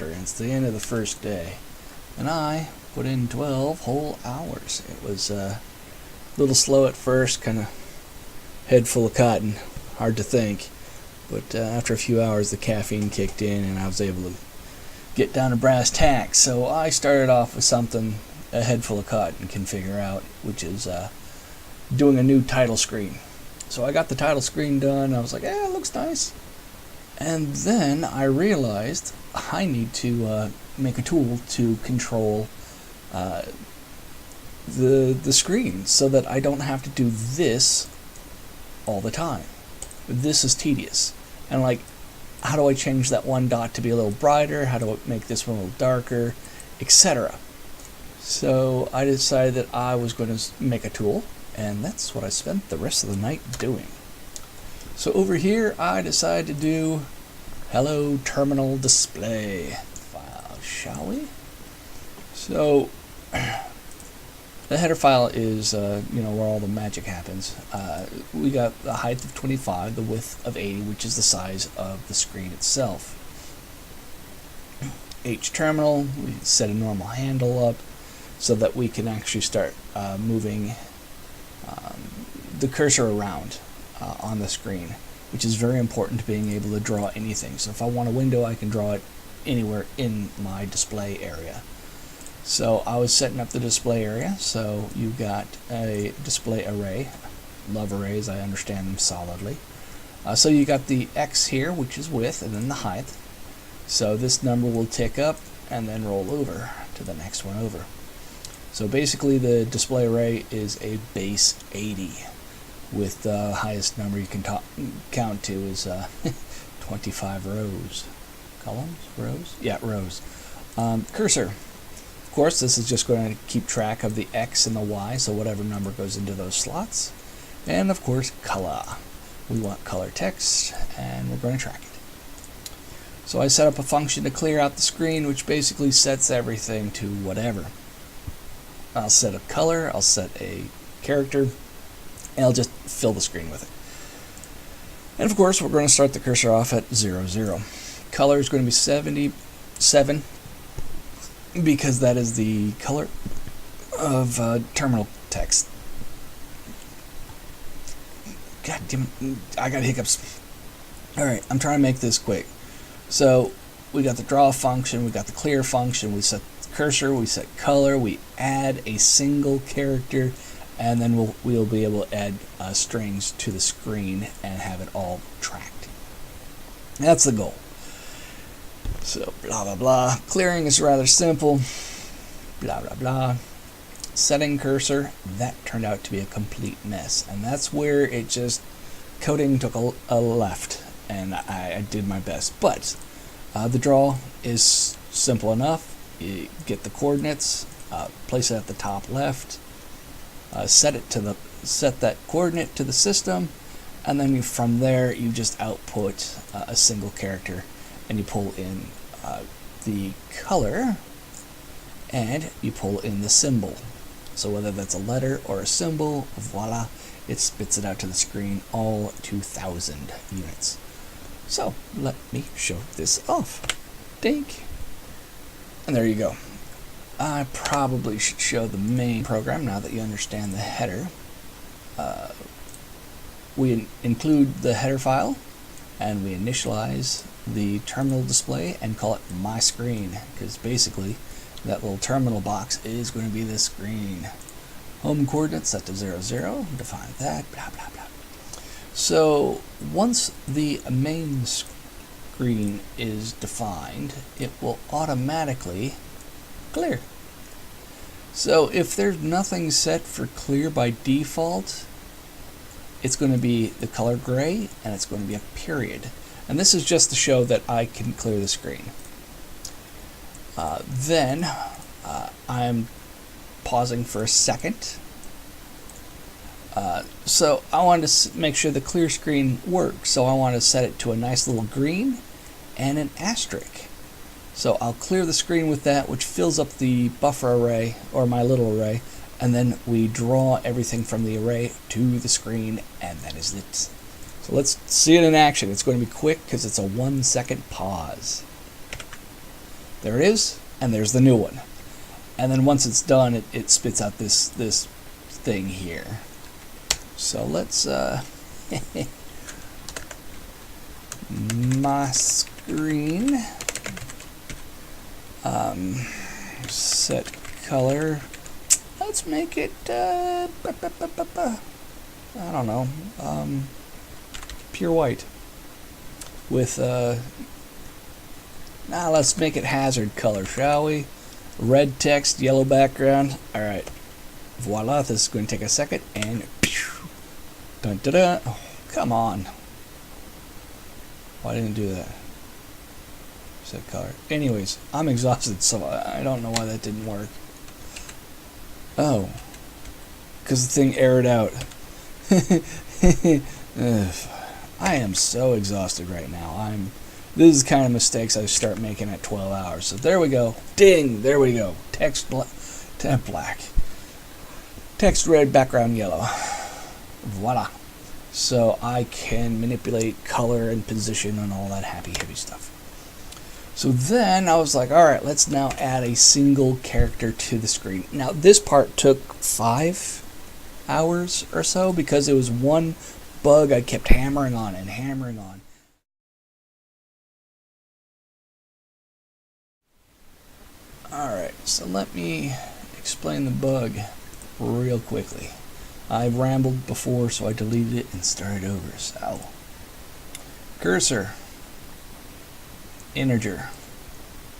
chapter, and it's the end of the first day. And I put in 12 whole hours. It was a little slow at first, kind of head full of cotton, hard to think. But after a few hours, the caffeine kicked in, and I was able to get down to brass tacks. So I started off with something a head full of cotton can figure out, which is doing a new title screen. So I got the title screen done. I was like, it looks nice. And then I realized I need to make a tool to control the screen so that I don't have to do this all the time. This is tedious. And like, how do I change that one dot to be a little brighter? How do I make this one a little darker? Etc. So I decided that I was going to make a tool, and that's what I spent the rest of the night doing. So over here, I decided to do hello terminal display file, shall we? So the header file is where all the magic happens. We got the height of 25, the width of 80, which is the size of the screen itself. H terminal, we set a normal handle up so that we can actually start moving the cursor around on the screen, which is very important to being able to draw anything. So if I want a window, I can draw it anywhere in my display area. So I was setting up the display area. So you've got a display array. Love arrays, I understand them solidly. So you got the X here, which is width, and then the height. So this number will tick up and then roll over to the next one over. So basically the display array is a base 80 with the highest number you can count to is 25 rows. Columns? Rows? Yeah, rows. Cursor. Of course, this is just going to keep track of the X and the Y, so whatever number goes into those slots. And of course, color. We want color text, and we're going to track it. So I set up a function to clear out the screen, which basically sets everything to whatever. I'll set a color, I'll set a character, and I'll just fill the screen with it. And of course, we're going to start the cursor off at 0, 0. Color is going to be 77, because that is the color of terminal text. God damn it, I got hiccups. Alright, I'm trying to make this quick. So, we got the draw function, we got the clear function, we set cursor, we set color, we add a single character, and then we'll be able to add strings to the screen and have it all tracked. That's the goal. So blah blah blah. Clearing is rather simple. Blah blah blah. Setting cursor, that turned out to be a complete mess, and that's where it just coding took a left, and I did my best. But the draw is simple enough. You get the coordinates, place it at the top left, set that coordinate to the system, and then from there you just output a single character, and you pull in the color, and you pull in the symbol. So whether that's a letter or a symbol, voila, it spits it out to the screen, all 2,000 units. So let me show this off. Dink. And there you go. I probably should show the main program now that you understand the header. We include the header file, and we initialize the terminal display and call it my screen, because basically that little terminal box is going to be the screen. Home coordinates set to 0, 0, define that, blah blah blah. So once the main screen is defined, it will automatically clear. So if there's nothing set for clear by default, it's going to be the color gray, and it's going to be a period. And this is just to show that I can clear the screen. Then I'm pausing for a second. So I want to make sure the clear screen works. So I want to set it to a nice little green and an asterisk. So I'll clear the screen with that, which fills up the buffer array, or my little array, and then we draw everything from the array to the screen, and that is it. So let's see it in action. It's going to be quick because it's a 1 second pause. There it is, and there's the new one. And then once it's done, it spits out this thing here. So let's my screen, set color. Let's make it I don't know, pure white with let's make it hazard color, shall we? Red text, yellow background. Alright, voila, this is going to take a second, and dun, dun, dun. Oh, come on, why didn't it do that? Set color. Anyways, I'm exhausted, so I don't know why that didn't work. Oh, because the thing errored out. I am so exhausted right now. This is the kind of mistakes I start making at 12 hours. So there we go. Ding! There we go. Text black. Text red, background yellow. Voila. So I can manipulate color and position and all that happy stuff. So then I was like, alright, let's now add a single character to the screen. Now this part took 5 hours or so because it was one bug I kept hammering on and hammering on. Alright, so let me explain the bug real quickly. I rambled before, so I deleted it and started over. So, cursor, integer,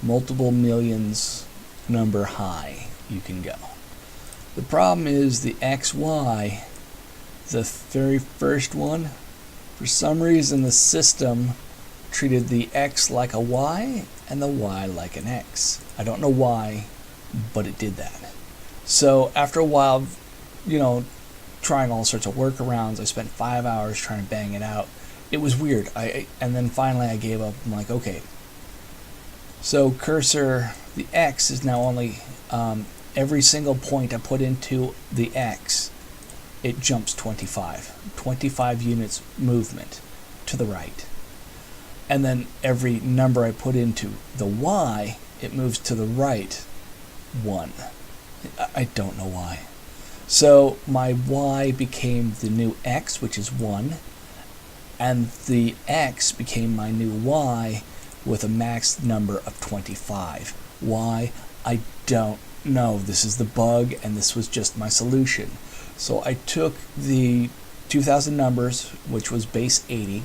multiple millions number high you can go. The problem is the XY, the very first one, for some reason the system treated the X like a Y and the Y like an X. I don't know why, but it did that. So after a while, trying all sorts of workarounds, I spent 5 hours trying to bang it out. It was weird. And then finally I gave up. I'm like, okay. So cursor, the X is now only every single point I put into the X, it jumps 25 units movement to the right. And then every number I put into the Y, it moves to the right 1. I don't know why. So my Y became the new X, which is 1, and the X became my new Y with a max number of 25. Why? I don't know. This is the bug, and this was just my solution. So I took the 2000 numbers, which was base 80,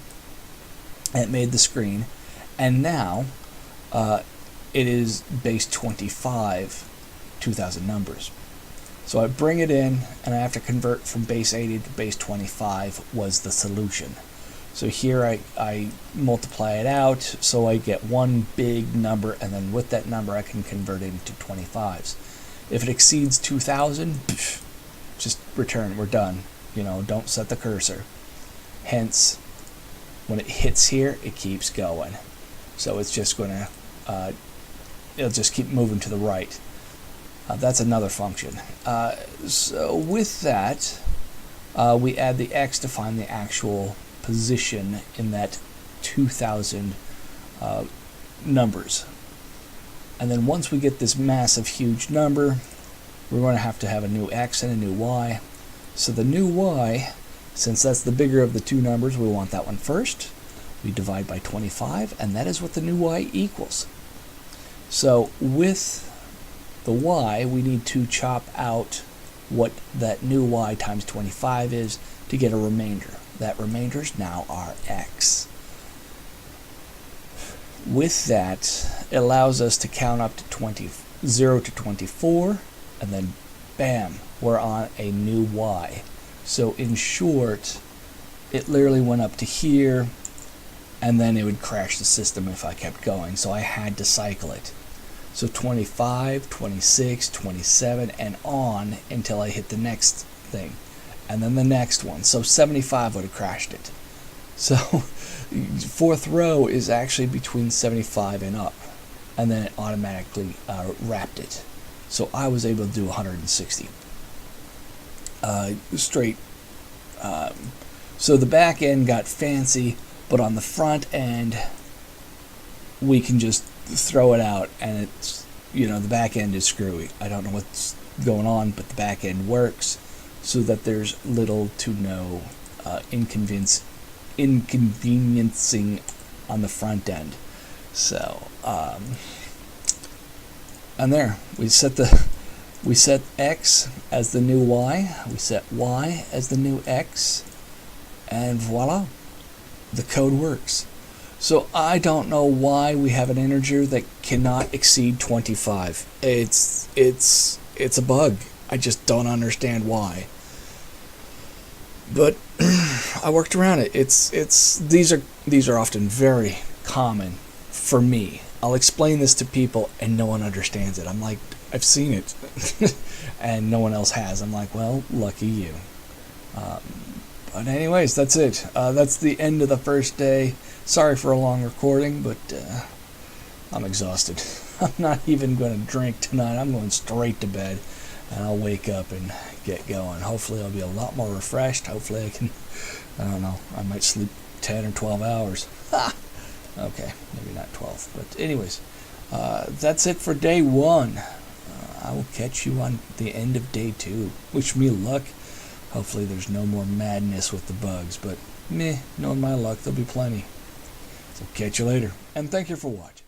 and it made the screen, and now it is base 25 2000 numbers. So I bring it in, and I have to convert from base 80 to base 25 was the solution. So here I multiply it out, so I get one big number, and then with that number I can convert it into 25s. If it exceeds 2000, just return, we're done. Don't set the cursor. Hence, when it hits here, it keeps going. So it's just going to, it'll just keep moving to the right. That's another function. So with that, we add the X to find the actual position in that 2000 numbers. And then once we get this massive huge number, we're going to have a new X and a new Y. So the new Y, since that's the bigger of the two numbers, we want that one first. We divide by 25, and that is what the new Y equals. So with the Y, we need to chop out what that new Y times 25 is to get a remainder. That remainder is now our X. With that, it allows us to count up to 0 to 24, and then bam, we're on a new Y. So in short, it literally went up to here, and then it would crash the system if I kept going, so I had to cycle it. So 25, 26, 27, and on until I hit the next thing, and then the next one. So 75 would have crashed it. So fourth row is actually between 75 and up, and then it automatically wrapped it. So I was able to do 160 straight. So the back end got fancy, but on the front end, we can just throw it out, and it's, the back end is screwy. I don't know what's going on, but the back end works, so that there's little to no inconveniencing on the front end. So, and there we set X as the new Y, we set Y as the new X, and voila, the code works. So I don't know why we have an integer that cannot exceed 25. It's a bug. I just don't understand why. But I worked around it. These are often very common for me. I'll explain this to people and no one understands it. I'm like, I've seen it and no one else has. I'm like, well, lucky you. But anyways, that's it. That's the end of the first day. Sorry for a long recording, but I'm exhausted. I'm not even going to drink tonight. I'm going straight to bed, and I'll wake up and get going. Hopefully I'll be a lot more refreshed. Hopefully I can, I don't know, I might sleep 10 or 12 hours. Ha! Okay, maybe not 12. But anyways, that's it for day 1. I will catch you on the end of day 2. Wish me luck. Hopefully there's no more madness with the bugs, but knowing my luck, there'll be plenty. So catch you later, and thank you for watching.